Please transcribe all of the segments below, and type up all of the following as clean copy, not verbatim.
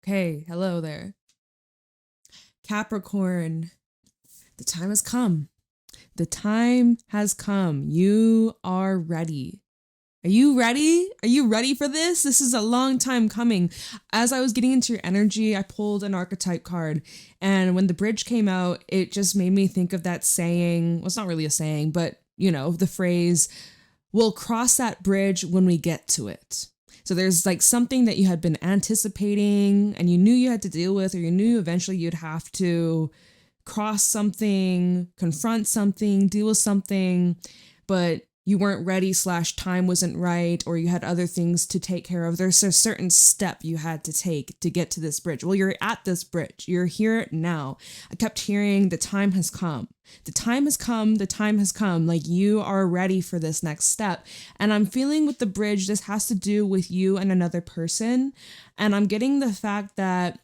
Hey, hello there. Capricorn, the time has come. The time has come. You are ready. Are you ready? Are you ready for this? This is a long time coming. As I was getting into your energy, I pulled an archetype card. And when the bridge came out, it just made me think of that saying. Well, it's not really a saying, but you know, the phrase, we'll cross that bridge when we get to it. So there's like something that you had been anticipating and you knew you had to deal with, or you knew eventually you'd have to cross something, confront something, deal with something, but you weren't ready / time wasn't right, or you had other things to take care of. There's a certain step you had to take to get to this bridge. Well, you're at this bridge. You're here now. I kept hearing the time has come. The time has come. The time has come. Like you are ready for this next step. And I'm feeling with the bridge, this has to do with you and another person. And I'm getting the fact that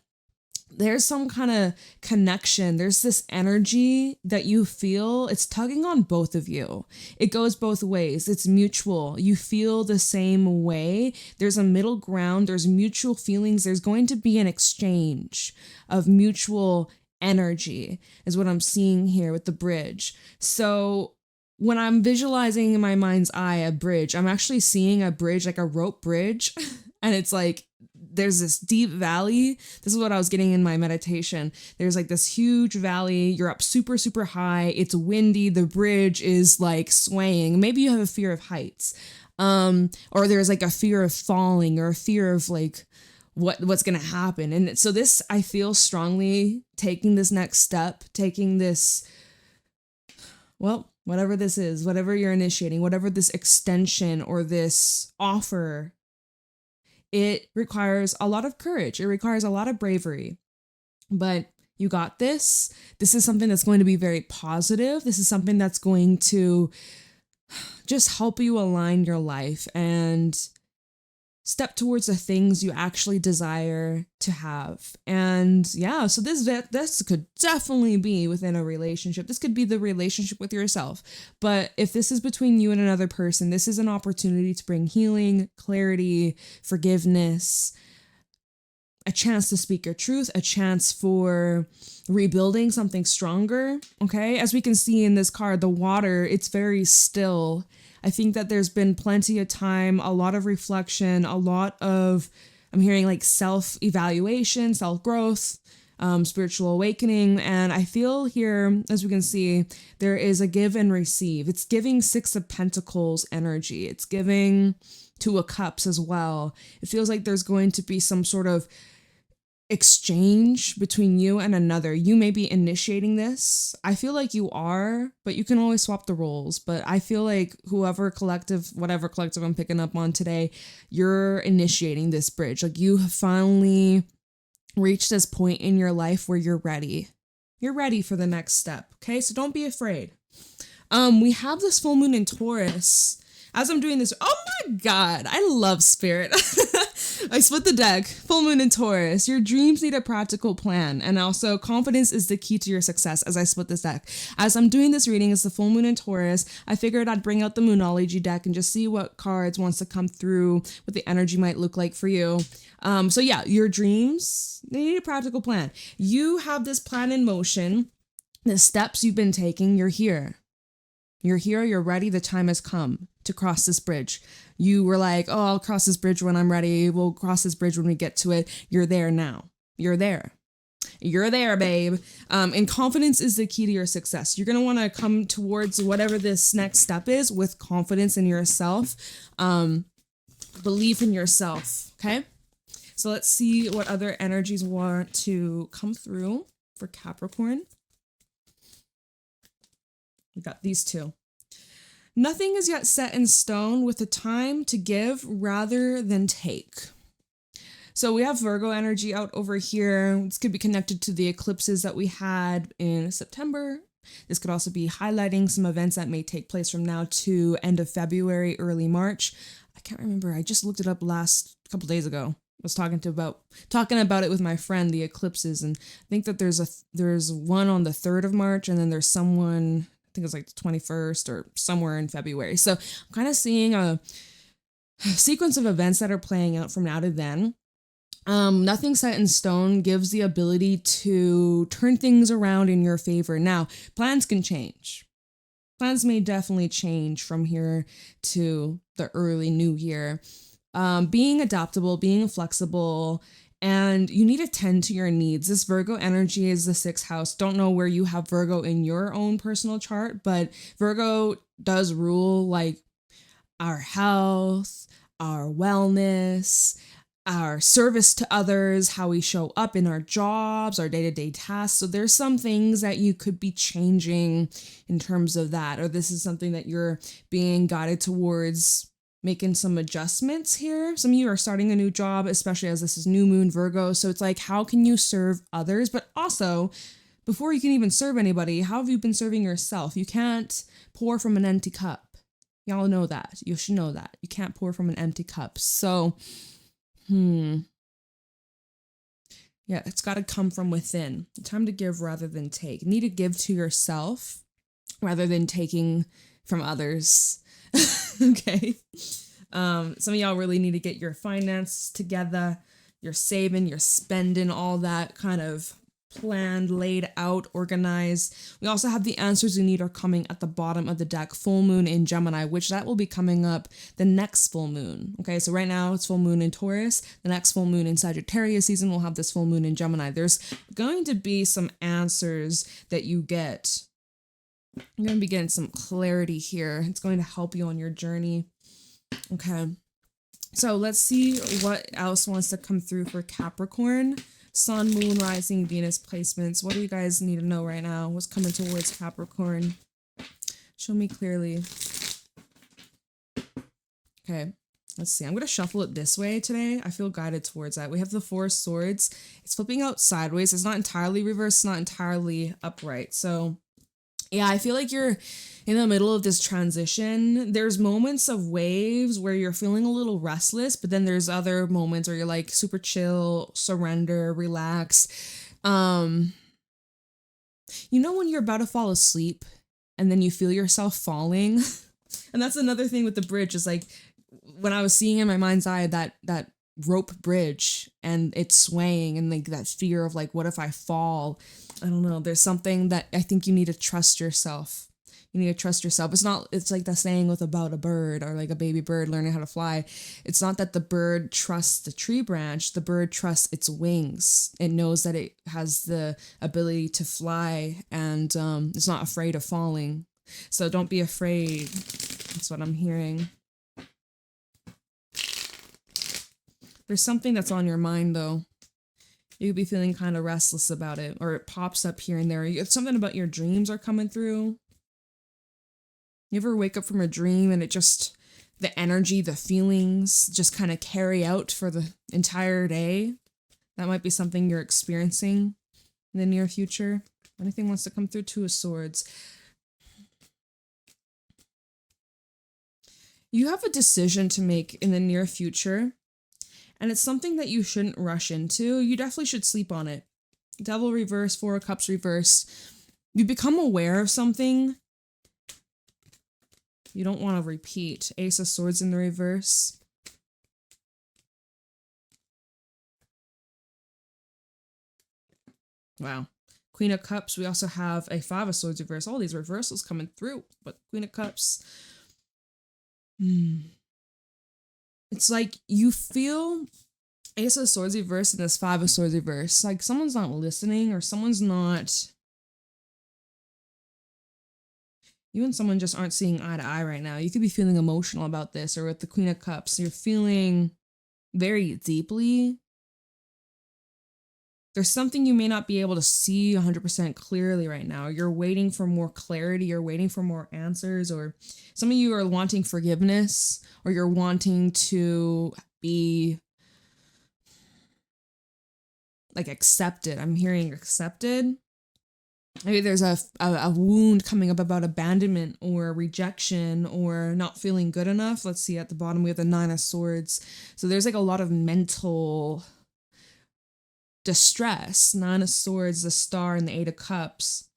there's some kind of connection. There's this energy that you feel. It's tugging on both of you. It goes both ways. It's mutual. You feel the same way. There's a middle ground. There's mutual feelings. There's going to be an exchange of mutual energy is what I'm seeing here with the bridge. So when I'm visualizing in my mind's eye a bridge, I'm actually seeing a bridge, like a rope bridge. And it's like, there's this deep valley. This is what I was getting in my meditation. There's like this huge valley. You're up super, super high. It's windy. The bridge is like swaying. Maybe you have a fear of heights. Or there's like a fear of falling, or a fear of like what's going to happen. And so this, I feel strongly taking this next step, taking this, well, whatever this is, whatever you're initiating, whatever this extension or this offer, it requires a lot of courage. It requires a lot of bravery, but you got this. This is something that's going to be very positive. This is something that's going to just help you align your life and step towards the things you actually desire to have. And yeah, so this could definitely be within a relationship. This could be the relationship with yourself. But if this is between you and another person, this is an opportunity to bring healing, clarity, forgiveness, a chance to speak your truth, a chance for rebuilding something stronger. Okay. As we can see in this card, the water, it's very still. I think that there's been plenty of time, a lot of reflection, a lot of, I'm hearing like self-evaluation, self-growth, spiritual awakening. And I feel here, as we can see, there is a give and receive. It's giving 6 of Pentacles energy. It's giving 2 of Cups as well. It feels like there's going to be some sort of exchange between you and another. You may be initiating this. I feel like you are, but you can always swap the roles. But I feel like whatever collective I'm picking up on today, you're initiating this bridge. Like you have finally reached this point in your life where you're ready. You're ready for the next step. Okay, so don't be afraid. We have this full moon in Taurus. As I'm doing this, oh my God, I love spirit. I split the deck, full moon in Taurus. Your dreams need a practical plan. And also confidence is the key to your success as I split this deck. As I'm doing this reading, it's the full moon in Taurus. I figured I'd bring out the Moonology deck and just see what cards wants to come through, what the energy might look like for you. So yeah, your dreams, they need a practical plan. You have this plan in motion, the steps you've been taking, you're here. You're here, you're ready, the time has come to cross this bridge. You were like, oh, I'll cross this bridge when I'm ready. We'll cross this bridge when we get to it. You're there now. You're there. You're there, babe. And confidence is the key to your success. You're going to want to come towards whatever this next step is with confidence in yourself. Belief in yourself, okay? So let's see what other energies want to come through for Capricorn. We got these 2. Nothing is yet set in stone, with the time to give rather than take. So we have Virgo energy out over here. This could be connected to the eclipses that we had in September. This could also be highlighting some events that may take place from now to end of February, early March. I can't remember. I just looked it up last couple days ago. I was talking about it with my friend, the eclipses, and I think that there's one on the 3rd of March, and then there's someone, I think it's like the 21st or somewhere in February. So I'm kind of seeing a sequence of events that are playing out from now to then. Nothing set in stone gives the ability to turn things around in your favor. Now, plans can change. Plans may definitely change from here to the early new year. Being adaptable, being flexible, and you need to tend to your needs. This Virgo energy is the 6th house. Don't know where you have Virgo in your own personal chart, but Virgo does rule like our health, our wellness, our service to others, how we show up in our jobs, our day-to-day tasks. So there's some things that you could be changing in terms of that, or this is something that you're being guided towards making some adjustments here. Some of you are starting a new job, especially as this is new moon Virgo. So it's like, how can you serve others? But also, before you can even serve anybody, how have you been serving yourself? You can't pour from an empty cup. Y'all know that. You should know that. You can't pour from an empty cup. So, yeah, it's got to come from within. Time to give rather than take. You need to give to yourself rather than taking from others. Okay. Some of y'all really need to get your finances together. You're saving, you're spending, all that kind of planned, laid out, organized. We also have the answers you need are coming at the bottom of the deck. Full moon in Gemini, which that will be coming up the next full moon. Okay, so right now it's full moon in Taurus. The next full moon in Sagittarius season will have this full moon in Gemini. There's going to be some answers that you get. You're going to be getting some clarity here. It's going to help you on your journey. Okay, so let's see what else wants to come through for Capricorn. Sun, Moon, Rising, Venus placements. What do you guys need to know right now? What's coming towards Capricorn? Show me clearly. Okay, let's see. I'm going to shuffle it this way today. I feel guided towards that. We have the 4 swords. It's flipping out sideways. It's not entirely reversed. It's not entirely upright. So, yeah, I feel like you're in the middle of this transition. There's moments of waves where you're feeling a little restless, but then there's other moments where you're like super chill, surrender, relax. You know when you're about to fall asleep and then you feel yourself falling? And that's another thing with the bridge is like when I was seeing in my mind's eye that rope bridge and it's swaying and like that fear of like, what if I fall? I don't know. There's something that I think you need to trust yourself. You need to trust yourself. It's like the saying about a bird or like a baby bird learning how to fly. It's not that the bird trusts the tree branch. The bird trusts its wings. It knows that it has the ability to fly and it's not afraid of falling. So don't be afraid. That's what I'm hearing. There's something that's on your mind though. You could be feeling kind of restless about it, or it pops up here and there. It's something about your dreams are coming through. You ever wake up from a dream and it just, the energy, the feelings just kind of carry out for the entire day? That might be something you're experiencing in the near future. Anything wants to come through? 2 of Swords. You have a decision to make in the near future. And it's something that you shouldn't rush into. You definitely should sleep on it. Devil reverse, 4 of Cups reverse. You become aware of something you don't want to repeat. Ace of Swords in the reverse. Wow. Queen of Cups. We also have a 5 of Swords reverse. All these reversals coming through. But Queen of Cups. It's like you feel Ace of Swords reverse and this 5 of Swords reverse. Like someone's not listening or someone's not... You and someone just aren't seeing eye to eye right now. You could be feeling emotional about this, or with the Queen of Cups, you're feeling very deeply. There's something you may not be able to see 100% clearly right now. You're waiting for more clarity. You're waiting for more answers, or some of you are wanting forgiveness, or you're wanting to be like accepted. I'm hearing accepted. Maybe there's a wound coming up about abandonment or rejection or not feeling good enough. Let's see, at the bottom we have the 9 of Swords. So there's like a lot of mental distress. 9 of Swords, the Star, and the 8 of Cups.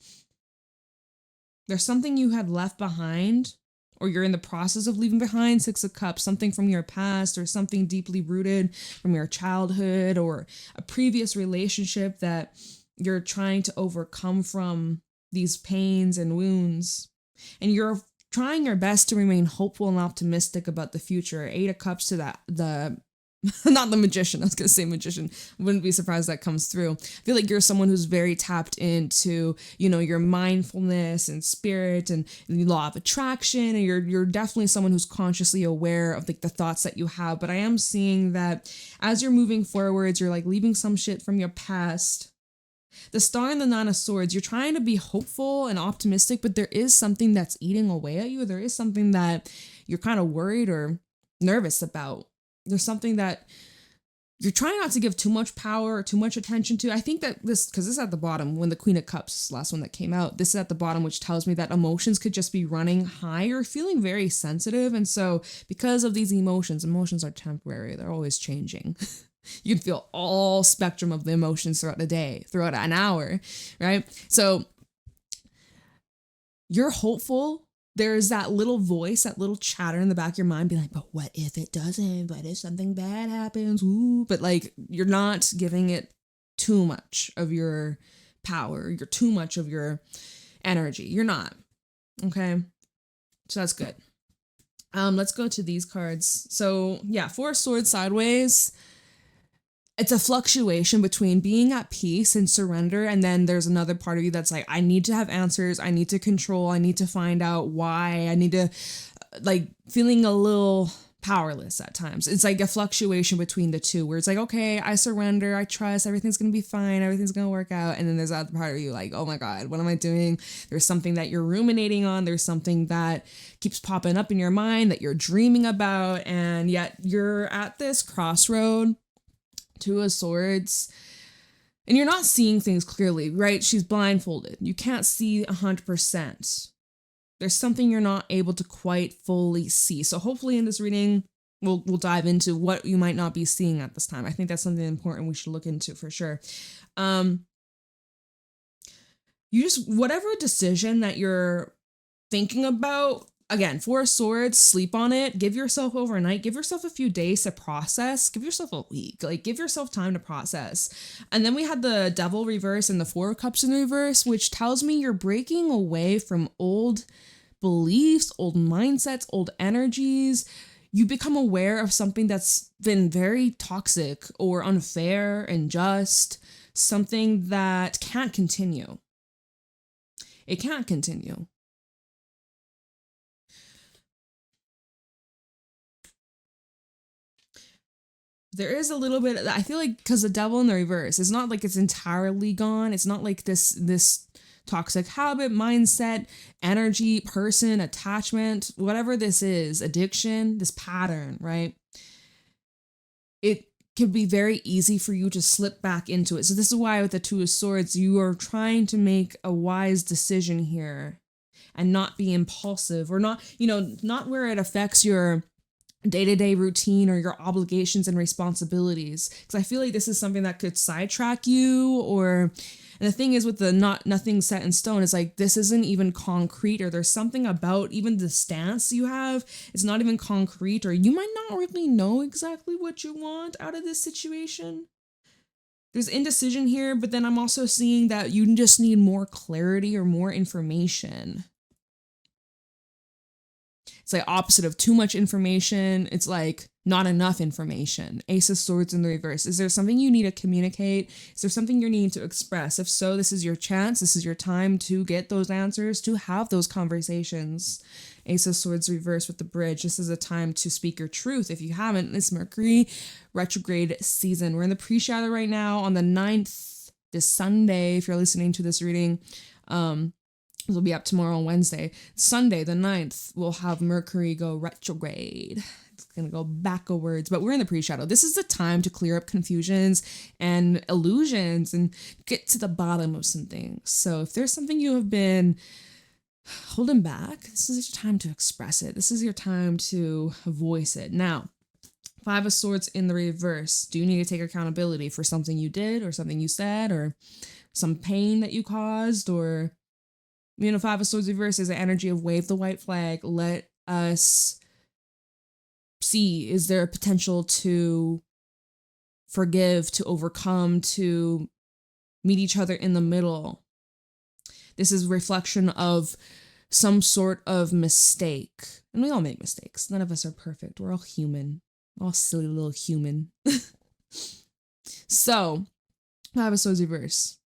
There's something you had left behind or you're in the process of leaving behind. Six of Cups, something from your past or something deeply rooted from your childhood or a previous relationship that you're trying to overcome from these pains and wounds. And you're trying your best to remain hopeful and optimistic about the future. Eight of Cups to the not the Magician. I was going to say Magician. Wouldn't be surprised that comes through. I feel like you're someone who's very tapped into, you know, your mindfulness and spirit and the law of attraction. And you're definitely someone who's consciously aware of like the thoughts that you have. But I am seeing that as you're moving forwards, you're like leaving some shit from your past. The Star and the Nine of Swords, you're trying to be hopeful and optimistic, but there is something that's eating away at you. There is something that you're kind of worried or nervous about. There's something that you're trying not to give too much power or too much attention to. I think that this, because this is at the bottom, when the Queen of Cups, last one that came out, this is at the bottom, which tells me that emotions could just be running high or feeling very sensitive. And so because of these emotions are temporary. They're always changing. You can feel all spectrum of the emotions throughout the day, throughout an hour, right? So you're hopeful. There's that little voice, that little chatter in the back of your mind, be like, but what if it doesn't? What if something bad happens? Ooh. But like, you're not giving it too much of your power. You're too much of your energy. You're not. Okay. So that's good. Let's go to these cards. So yeah, Four of Swords sideways. It's a fluctuation between being at peace and surrender. And then there's another part of you that's like, I need to have answers. I need to control. I need to find out why. I need to like feeling a little powerless at times. It's like a fluctuation between the two where it's like, okay, I surrender. I trust everything's going to be fine. Everything's going to work out. And then there's that part of you like, oh my God, what am I doing? There's something that you're ruminating on. There's something that keeps popping up in your mind that you're dreaming about. And yet you're at this crossroad. Two of Swords, and you're not seeing things clearly, right? She's blindfolded. You can't see 100%. There's something you're not able to quite fully see. So hopefully in this reading, we'll dive into what you might not be seeing at this time. I think that's something important we should look into for sure. You just, whatever decision that you're thinking about, again, Four of Swords, sleep on it, give yourself overnight, give yourself a few days to process, give yourself a week, like give yourself time to process. And then we had the Devil reverse and the Four of Cups in reverse, which tells me you're breaking away from old beliefs, old mindsets, old energies. You become aware of something that's been very toxic or unfair, unjust, something that can't continue. It can't continue. There is a little bit, I feel like, because the Devil in the reverse, it's not like it's entirely gone. It's not like this toxic habit, mindset, energy, person, attachment, whatever this is, addiction, this pattern, right? It can be very easy for you to slip back into it. So this is why with the Two of Swords, you are trying to make a wise decision here and not be impulsive or not, not where it affects your day-to-day routine or your obligations and responsibilities, because I feel like this is something that could sidetrack you. And the thing is with the nothing set in stone, it's like this isn't even concrete, or there's something about even the stance you have, it's not even concrete, or you might not really know exactly what you want out of this situation. There's indecision here, but then I'm also seeing that you just need more clarity or more information. It's like opposite of too much information. It's like not enough information. Ace of Swords in the reverse. Is there something you need to communicate? Is there something you need to express? If so, this is your chance. This is your time to get those answers, to have those conversations. Ace of Swords reverse with the bridge. This is a time to speak your truth. If you haven't, it's Mercury retrograde season. We're in the pre-shadow right now on the 9th, this Sunday, if you're listening to this reading. This will be up tomorrow on Wednesday. Sunday, the 9th, we'll have Mercury go retrograde. It's going to go backwards, but we're in the pre-shadow. This is the time to clear up confusions and illusions and get to the bottom of some things. So if there's something you have been holding back, this is your time to express it. This is your time to voice it. Now, Five of Swords in the reverse. Do you need to take accountability for something you did or something you said or some pain that you caused? Or Five of Swords reverse is the energy of wave the white flag, let us see, is there a potential to forgive, to overcome, to meet each other in the middle? This is reflection of some sort of mistake. And we all make mistakes. None of us are perfect. We're all human. All silly little human. So, Five of Swords reverse.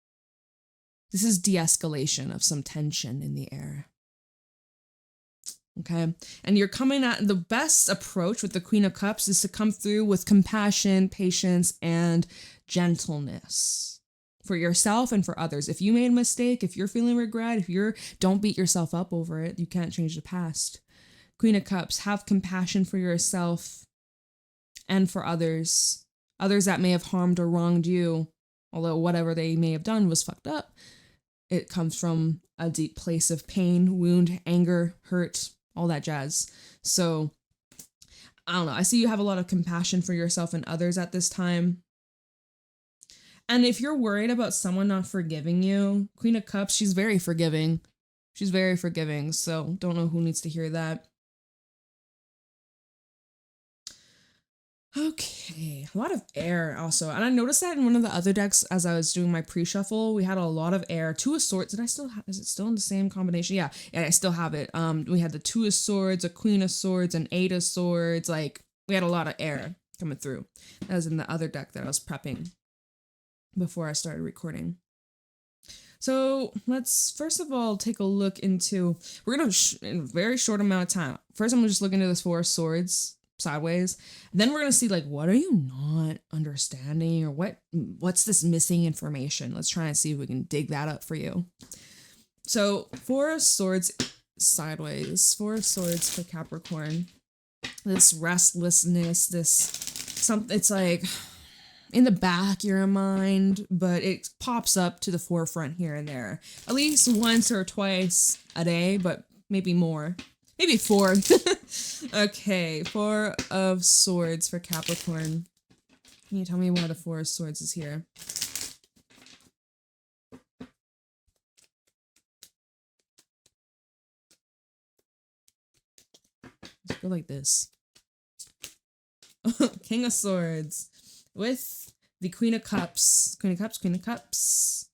This is de-escalation of some tension in the air. Okay? And you're coming at the best approach with the Queen of Cups is to come through with compassion, patience, and gentleness for yourself and for others. If you made a mistake, if you're feeling regret, don't beat yourself up over it. You can't change the past. Queen of Cups, have compassion for yourself and for others. Others that may have harmed or wronged you, although whatever they may have done was fucked up. It comes from a deep place of pain, wound, anger, hurt, all that jazz. So, I don't know. I see you have a lot of compassion for yourself and others at this time. And if you're worried about someone not forgiving you, Queen of Cups, she's very forgiving. She's very forgiving. So, don't know who needs to hear that. Okay, a lot of air also. And I noticed that in one of the other decks as I was doing my pre-shuffle, we had a lot of air. Two of Swords. Did I still have, is it still in the same combination? Yeah, I still have it. We had the Two of Swords, a Queen of Swords, an Eight of Swords. Like, we had a lot of air coming through. That was in the other deck that I was prepping before I started recording. So let's first of all take a look into, we're going to, in a very short amount of time. First, I'm going to just look into this Four of Swords sideways. Then we're going to see like, what are you not understanding, or what's this missing information? Let's try and see if we can dig that up for you. So Four of Swords sideways, Four of Swords for Capricorn. This restlessness, it's like in the back of your mind, but it pops up to the forefront here and there. At least once or twice a day, but maybe more. Maybe four. Okay, Four of Swords for Capricorn. Can you tell me why the Four of Swords is here? Let's go like this. King of Swords with the Queen of Cups. Queen of Cups, Queen of Cups.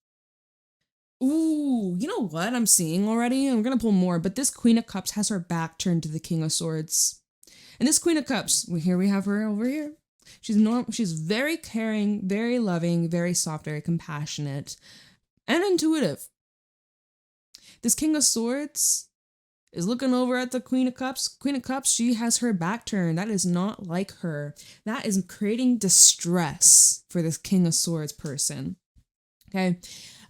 Ooh, you know what I'm seeing already? I'm gonna pull more, but this Queen of Cups has her back turned to the King of Swords. And this Queen of Cups, here we have her over here. She's very caring, very loving, very soft, very compassionate, and intuitive. This King of Swords is looking over at the Queen of Cups. Queen of Cups, she has her back turned. That is not like her. That is creating distress for this King of Swords person. Okay.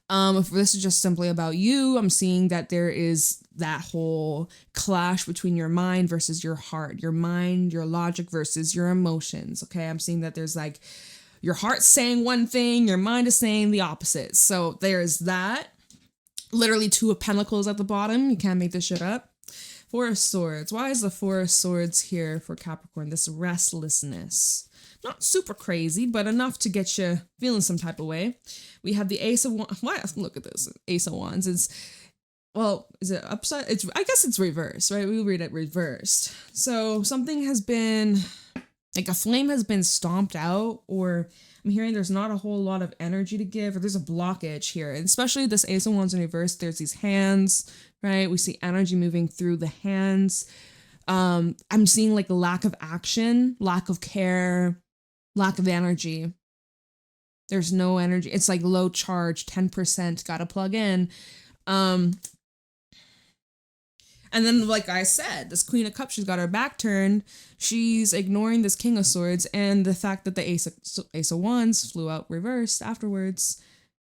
If this is just simply about you, I'm seeing that there is that whole clash between your mind versus your heart, your mind, your logic versus your emotions. Okay. I'm seeing that there's like your heart's saying one thing, your mind is saying the opposite. So there's that. Literally Two of Pentacles at the bottom. You can't make this shit up. Four of Swords. Why is the Four of Swords here for Capricorn? This restlessness. Not super crazy, but enough to get you feeling some type of way. We have the Ace of Wands. What? Look at this. Ace of Wands is, well, is it upside? I guess it's reversed, right? We'll read it reversed. So something has been, like a flame has been stomped out, or I'm hearing there's not a whole lot of energy to give, or there's a blockage here. And especially this Ace of Wands in reverse, there's these hands, right? We see energy moving through the hands. I'm seeing like a lack of action, lack of care, lack of energy. There's no energy. It's like low charge, 10%, gotta plug in. And then, like I said, this Queen of Cups, she's got her back turned. She's ignoring this King of Swords, and the fact that the Ace of Wands flew out reversed afterwards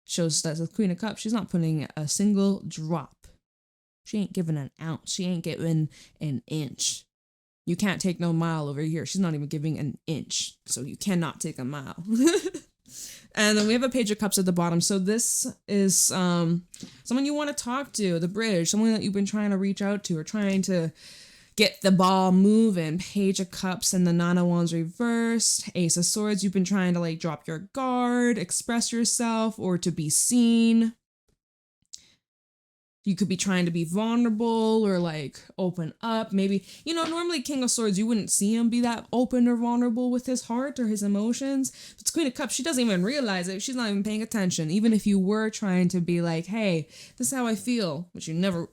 shows that the Queen of Cups, she's not putting a single drop. She ain't giving an ounce. She ain't giving an inch. You can't take no mile over here. She's not even giving an inch. So you cannot take a mile. And then we have a Page of Cups at the bottom. So this is someone you want to talk to, the bridge, someone that you've been trying to reach out to or trying to get the ball moving. Page of Cups and the Nine of Wands reversed. Ace of Swords, you've been trying to like drop your guard, express yourself, or to be seen. You could be trying to be vulnerable or like open up. Maybe, you know, normally King of Swords, you wouldn't see him be that open or vulnerable with his heart or his emotions. But it's Queen of Cups, she doesn't even realize it. She's not even paying attention. Even if you were trying to be like, hey, this is how I feel, which you never,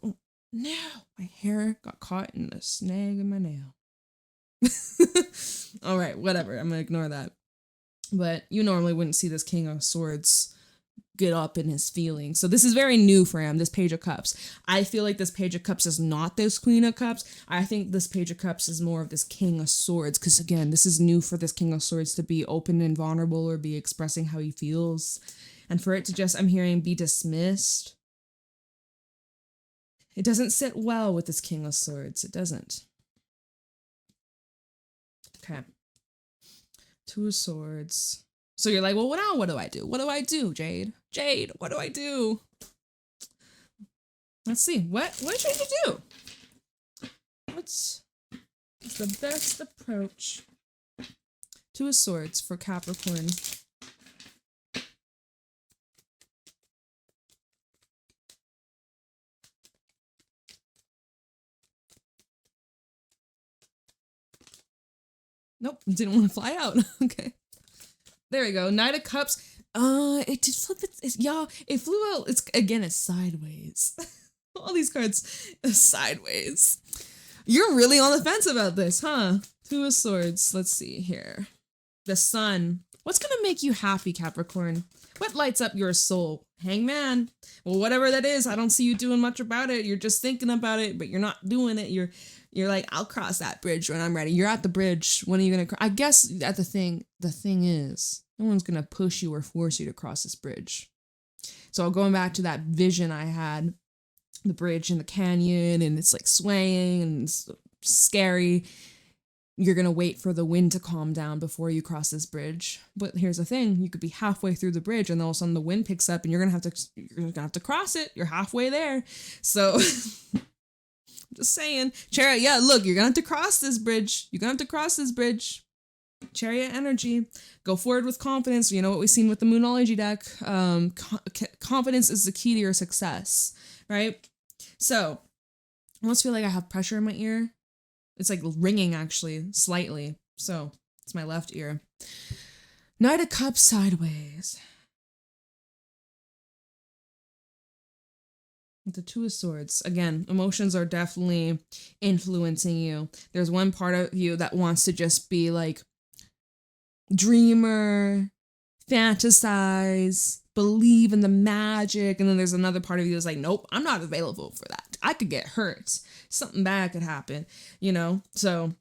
no, my hair got caught in a snag in my nail. All right, whatever. I'm going to ignore that. But you normally wouldn't see this King of Swords get up in his feelings. So this is very new for him, this Page of Cups. I feel like this Page of Cups is not this Queen of Cups. I think this Page of Cups is more of this King of Swords, because again, this is new for this King of Swords to be open and vulnerable or be expressing how he feels. And for it to just, I'm hearing, be dismissed. It doesn't sit well with this King of Swords. It doesn't. Okay. Two of Swords. So you're like, well, now what do I do? What do I do, Jade? Jade, what do I do? Let's see. What should you do? What's the best approach? Two of Swords for Capricorn. Nope, didn't want to fly out. Okay. There we go. Knight of Cups. It just flipped. Y'all, it flew out. It's sideways. All these cards sideways. You're really on the fence about this, huh? Two of Swords. Let's see here. The Sun. What's gonna make you happy, Capricorn? What lights up your soul? Hangman. Well, whatever that is, I don't see you doing much about it. You're just thinking about it, but you're not doing it. You're like, I'll cross that bridge when I'm ready. You're at the bridge. When are you gonna? I guess at the thing is, no one's gonna push you or force you to cross this bridge. So going back to that vision I had, the bridge in the canyon, and it's like swaying and it's scary. You're gonna wait for the wind to calm down before you cross this bridge. But here's the thing: you could be halfway through the bridge, and all of a sudden the wind picks up, and you're gonna have to cross it. You're halfway there, so. Just saying. Chariot, yeah, look, you're gonna have to cross this bridge. You're gonna have to cross this bridge. Chariot energy. Go forward with confidence. You know what we've seen with the Moonology deck. Confidence is the key to your success, right? So, I almost feel like I have pressure in my ear. It's like ringing, actually, slightly. So, it's my left ear. Knight of Cups sideways. The Two of Swords. Again, emotions are definitely influencing you. There's one part of you that wants to just be like dreamer, fantasize, believe in the magic. And then there's another part of you that's like, nope, I'm not available for that. I could get hurt. Something bad could happen, you know? So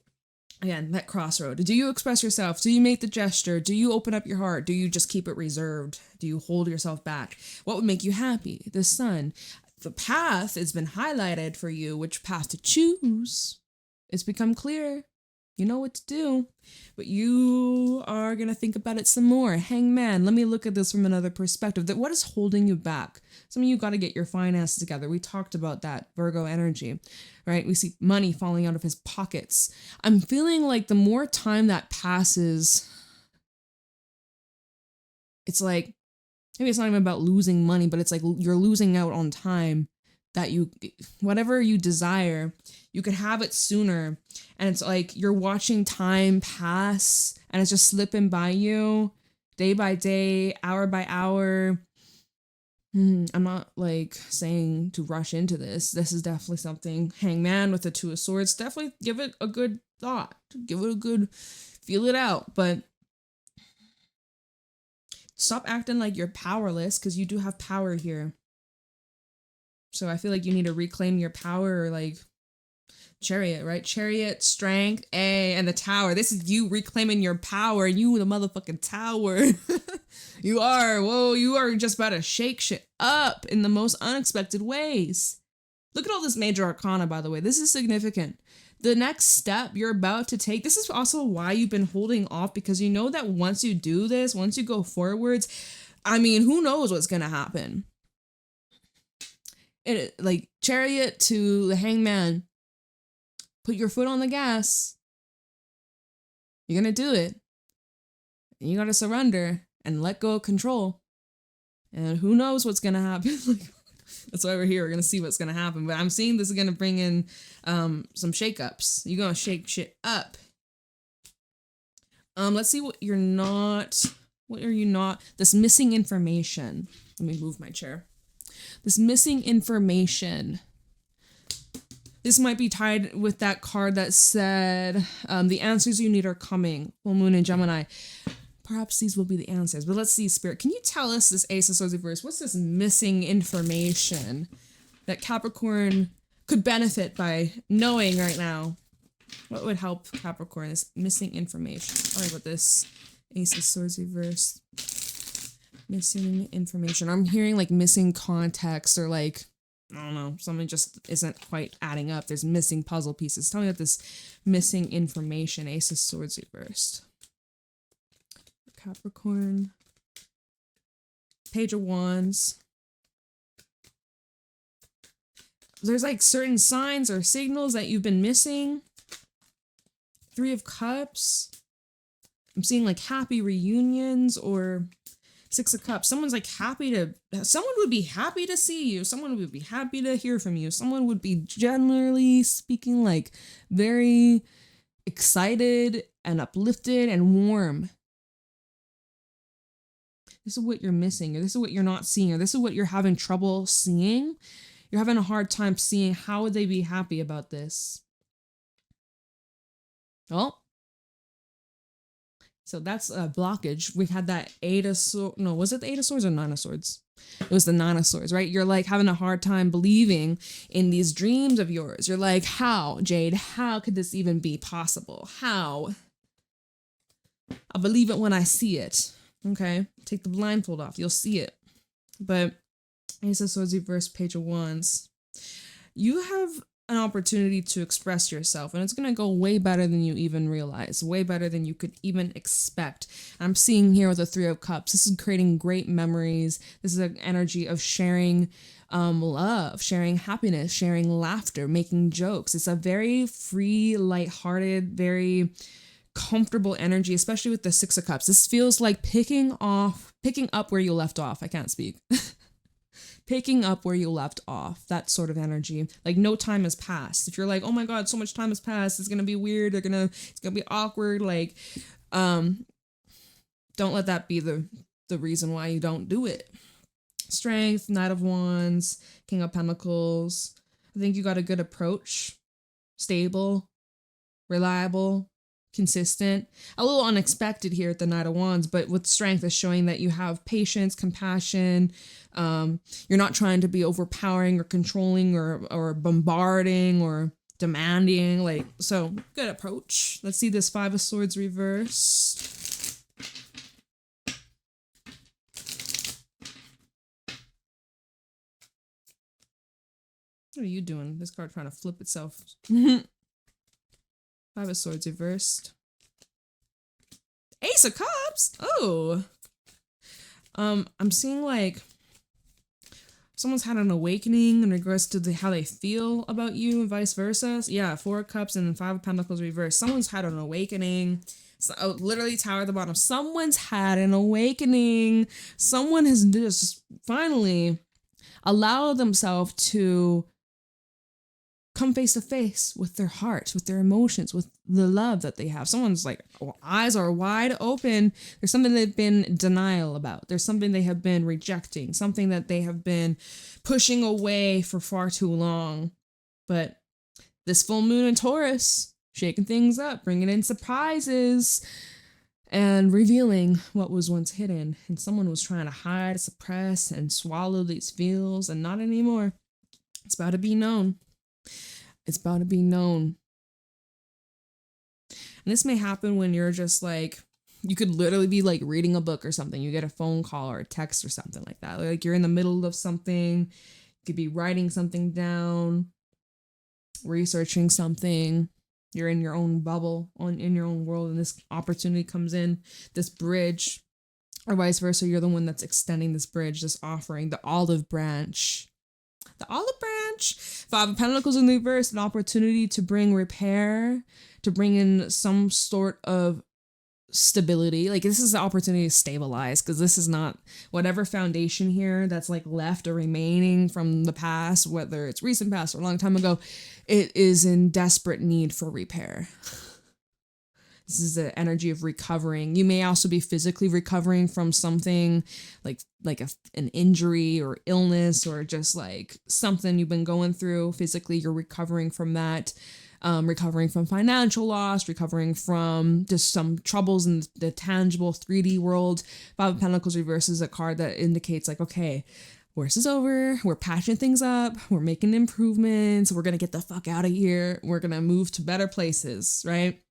again, that crossroad. Do you express yourself? Do you make the gesture? Do you open up your heart? Do you just keep it reserved? Do you hold yourself back? What would make you happy? The Sun. The path has been highlighted for you, which path to choose. It's become clear. You know what to do, but you are going to think about it some more. Hangman, let me look at this from another perspective. What is holding you back? Some of you got to get your finances together. We talked about that Virgo energy, right? We see money falling out of his pockets. I'm feeling like the more time that passes, it's like, maybe it's not even about losing money, but it's like you're losing out on time that whatever you desire, you could have it sooner. And it's like you're watching time pass and it's just slipping by you day by day, hour by hour. I'm not like saying to rush into this. This is definitely something. Hangman with the Two of Swords. Definitely give it a good thought. Give it a good, feel it out. But stop acting like you're powerless, because you do have power here. So I feel like you need to reclaim your power, like Chariot, right? Chariot, strength, and the Tower. This is you reclaiming your power. You the motherfucking Tower. You are just about to shake shit up in the most unexpected ways. Look at all this major arcana, by the way. This is significant. The next step you're about to take, this is also why you've been holding off, because you know that once you do this, once you go forwards, I mean, who knows what's going to happen. Like Chariot to the Hangman, put your foot on the gas. You're going to do it. And you got to surrender and let go of control. And who knows what's going to happen. Like, That's why we're here. We're going to see what's going to happen. But I'm seeing this is going to bring in some shakeups. You're going to shake shit up. Let's see what you're not. What are you not? This missing information. Let me move my chair. This missing information. This might be tied with that card that said, the answers you need are coming. Full moon in Gemini. Perhaps these will be the answers. But let's see, Spirit. Can you tell us this Ace of Swords reverse? What's this missing information that Capricorn could benefit by knowing right now? What would help Capricorn? This missing information. All right, with this Ace of Swords reverse. Missing information. I'm hearing like missing context or like, I don't know, something just isn't quite adding up. There's missing puzzle pieces. Tell me about this missing information. Ace of Swords reversed. Capricorn. Page of Wands. There's like certain signs or signals that you've been missing. Three of Cups. I'm seeing like happy reunions or Six of Cups. Someone would be happy to see you. Someone would be happy to hear from you. Someone would be generally speaking like very excited and uplifted and warm. This is what you're missing, or this is what you're not seeing, or this is what you're having trouble seeing. You're having a hard time seeing how would they be happy about this. Well, so that's a blockage. We had that Eight of Swords. No, was it the Eight of Swords or Nine of Swords? It was the Nine of Swords, right? You're like having a hard time believing in these dreams of yours. You're like, how, Jade? How could this even be possible? How? I'll believe it when I see it. Okay, take the blindfold off. You'll see it. But Ace of Swords reverse, Page of Wands. You have an opportunity to express yourself, and it's going to go way better than you even realize, way better than you could even expect. I'm seeing here with the Three of Cups, this is creating great memories. This is an energy of sharing love, sharing happiness, sharing laughter, making jokes. It's a very free, lighthearted, very comfortable energy, especially with the Six of Cups. This feels like picking up where you left off. I can't speak. Picking up where you left off, that sort of energy. Like no time has passed. If you're like, oh my God, so much time has passed, it's gonna be weird, it's gonna be awkward, like, don't let that be the reason why you don't do it. Strength, Knight of Wands, King of Pentacles. I think you got a good approach. Stable, reliable, consistent, a little unexpected here at the Knight of Wands, but with Strength is showing that you have patience, compassion. You're not trying to be overpowering or controlling or bombarding or demanding. Like, so good approach. Let's see this Five of Swords reversed. What are you doing? This card trying to flip itself. Five of Swords reversed. Ace of Cups. Oh. I'm seeing like someone's had an awakening in regards to how they feel about you and vice versa. Yeah, Four of Cups and then Five of Pentacles reversed. Someone's had an awakening. So, literally Tower at the bottom. Someone's had an awakening. Someone has just finally allowed themselves to come face to face with their heart, with their emotions, with the love that they have. Someone's like, eyes are wide open. There's something they've been in denial about. There's something they have been rejecting, something that they have been pushing away for far too long. But this full moon in Taurus, shaking things up, bringing in surprises and revealing what was once hidden. And someone was trying to hide, suppress, and swallow these feels, and not anymore. It's about to be known. It's about to be known. And this may happen when you're just like, you could literally be like reading a book or something. You get a phone call or a text or something like that. Like you're in the middle of something. You could be writing something down, researching something. You're in your own bubble, in your own world, and this opportunity comes in, this bridge, or vice versa. You're the one that's extending this bridge, this offering, the olive branch. The olive branch. Five of Pentacles in the reverse, an opportunity to bring repair, to bring in some sort of stability. Like this is the opportunity to stabilize, because this is not whatever foundation here that's like left or remaining from the past, whether it's recent past or a long time ago, it is in desperate need for repair. This is the energy of recovering. You may also be physically recovering from something like an injury or illness, or just like something you've been going through. Physically, you're recovering from that. Recovering from financial loss, recovering from just some troubles in the tangible 3D world. Five of Pentacles reverse is a card that indicates like, okay, worst is over. We're patching things up. We're making improvements. We're going to get the fuck out of here. We're going to move to better places, right?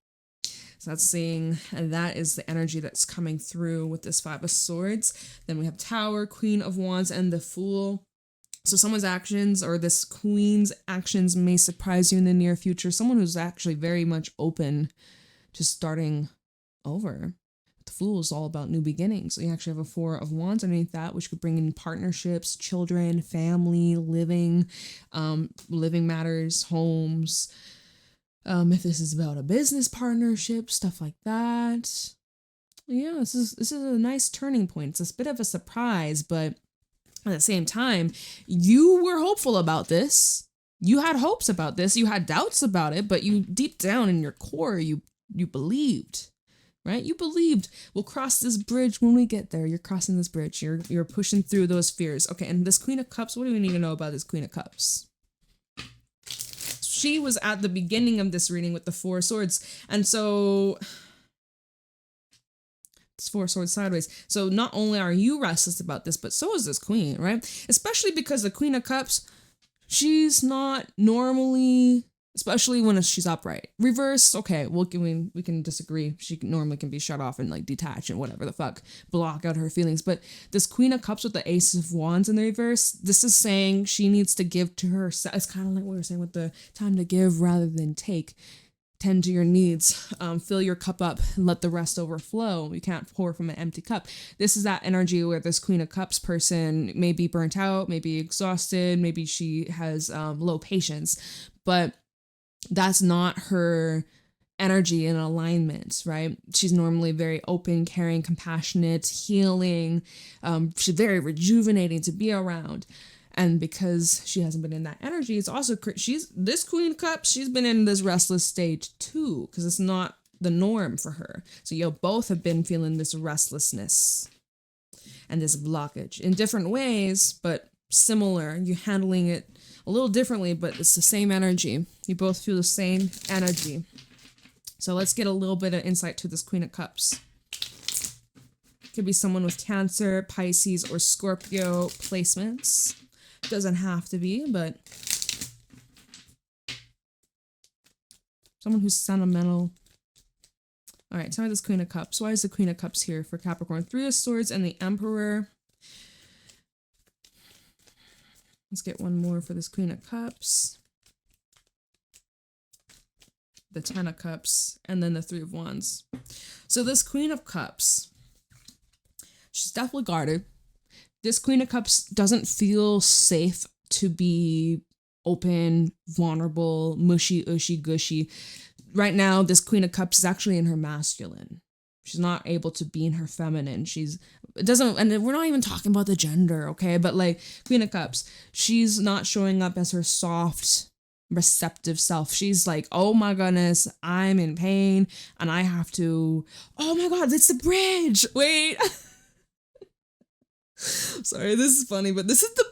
So that's saying, and that is the energy that's coming through with this Five of Swords. Then we have Tower, Queen of Wands, and the Fool. So someone's actions, or this queen's actions, may surprise you in the near future. Someone who's actually very much open to starting over. The Fool is all about new beginnings. So you actually have a Four of Wands underneath that, which could bring in partnerships, children, family, living matters, homes. If this is about a business partnership, stuff like that. Yeah, this is a nice turning point. It's a bit of a surprise, but at the same time, you were hopeful about this. You had hopes about this. You had doubts about it, but you deep down in your core, you believed, right? You believed we'll cross this bridge when we get there. You're crossing this bridge. You're pushing through those fears. Okay, and this Queen of Cups, what do we need to know about this Queen of Cups? She was at the beginning of this reading with the Four of Swords. And so it's Four of Swords sideways. So not only are you restless about this, but so is this queen, right? Especially because the Queen of Cups, she's not normally, especially when she's upright. Reverse, okay, we can disagree. She normally can be shut off and like detach and whatever the fuck, block out her feelings. But this Queen of Cups with the Ace of Wands in the reverse, this is saying she needs to give to herself. It's kind of like what we were saying with the time to give rather than take. Tend to your needs, fill your cup up and let the rest overflow. You can't pour from an empty cup. This is that energy where this Queen of Cups person may be burnt out, maybe exhausted, maybe she has low patience, but that's not her energy in alignment, right? She's normally very open, caring, compassionate, healing. She's very rejuvenating to be around. And because she hasn't been in that energy, it's also, this Queen of Cups, she's been in this restless stage too, because it's not the norm for her. So you both have been feeling this restlessness and this blockage in different ways, but similar. You're handling it a little differently, but it's the same energy. You both feel the same energy. So let's get a little bit of insight to this Queen of Cups. Could be someone with Cancer, Pisces, or Scorpio placements. Doesn't have to be, but someone who's sentimental. All right, tell me this Queen of Cups. Why is the Queen of Cups here for Capricorn? Three of Swords and the Emperor. Let's get one more for this Queen of Cups. The Ten of Cups, and then the Three of Wands. So this Queen of Cups, she's definitely guarded. This Queen of Cups doesn't feel safe to be open, vulnerable, mushy, ushy, gushy. Right now, this Queen of Cups is actually in her masculine. She's not able to be in her feminine. And we're not even talking about the gender, okay? But like Queen of Cups, she's not showing up as her soft, receptive self. She's like, oh my goodness, I'm in pain and I have to, oh my God, it's the bridge. Wait. Sorry, this is funny, but this is the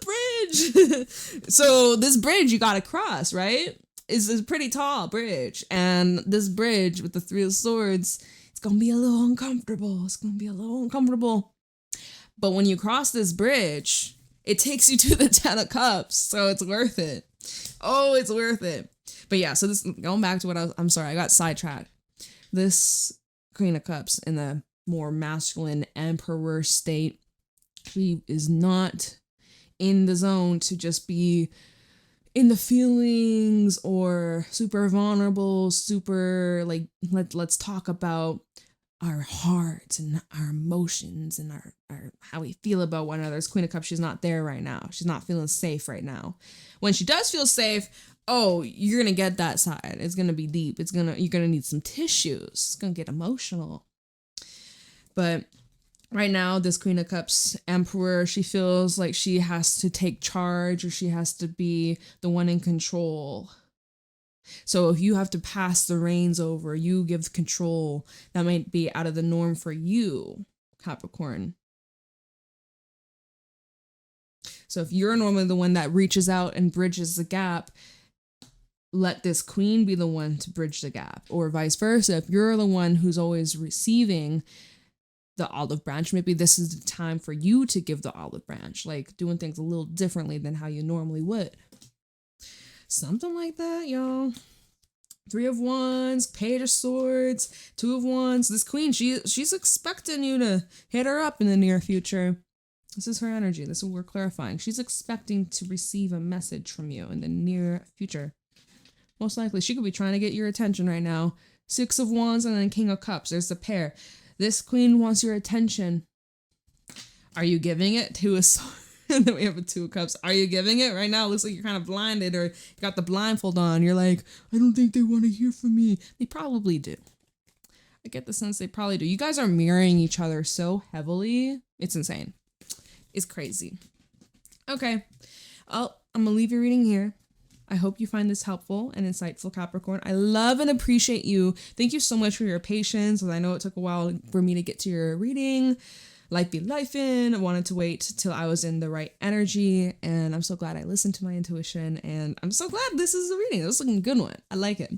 bridge. So this bridge you gotta cross, right? It's a pretty tall bridge. And this bridge with the Three of Swords, it's gonna be a little uncomfortable. But when you cross this bridge, it takes you to the Ten of Cups. So it's worth it. Oh, it's worth it. But yeah, so this, going back to what I'm sorry, I got sidetracked. This Queen of Cups in the more masculine emperor state, she is not in the zone to just be in the feelings or super vulnerable, super like, let's talk about our hearts and our emotions and our how we feel about one another. As Queen of Cups, she's not there right now. She's not feeling safe right now. When she does feel safe, oh, you're gonna get that side. It's gonna be deep. You're gonna need some tissues. It's gonna get emotional. But right now, this Queen of Cups Emperor, she feels like she has to take charge, or she has to be the one in control. So if you have to pass the reins over, you give control, that might be out of the norm for you, Capricorn. So if you're normally the one that reaches out and bridges the gap, let this queen be the one to bridge the gap, or vice versa. If you're the one who's always receiving the olive branch, maybe this is the time for you to give the olive branch, like doing things a little differently than how you normally would. Something like that, y'all. 3 of Wands, Page of Swords, 2 of Wands. This queen, she's expecting you to hit her up in the near future. This is her energy. This is what we're clarifying. She's expecting to receive a message from you in the near future. Most likely, she could be trying to get your attention right now. 6 of Wands and then King of Cups. There's the pair. This queen wants your attention. Are you giving it to a sword? And then we have a 2 of Cups. Are you giving it? Right now, it looks like you're kind of blinded, or you got the blindfold on. You're like, I don't think they want to hear from me. They probably do. I get the sense they probably do. You guys are mirroring each other so heavily. It's insane. It's crazy. Okay. I'm going to leave your reading here. I hope you find this helpful and insightful, Capricorn. I love and appreciate you. Thank you so much for your patience. I know it took a while for me to get to your reading. Life be lifing. I wanted to wait till I was in the right energy, and I'm so glad I listened to my intuition, and I'm so glad this is a reading. This is looking a good one. I like it.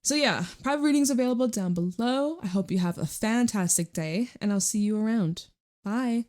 So yeah, private readings available down below. I hope you have a fantastic day, and I'll see you around. Bye.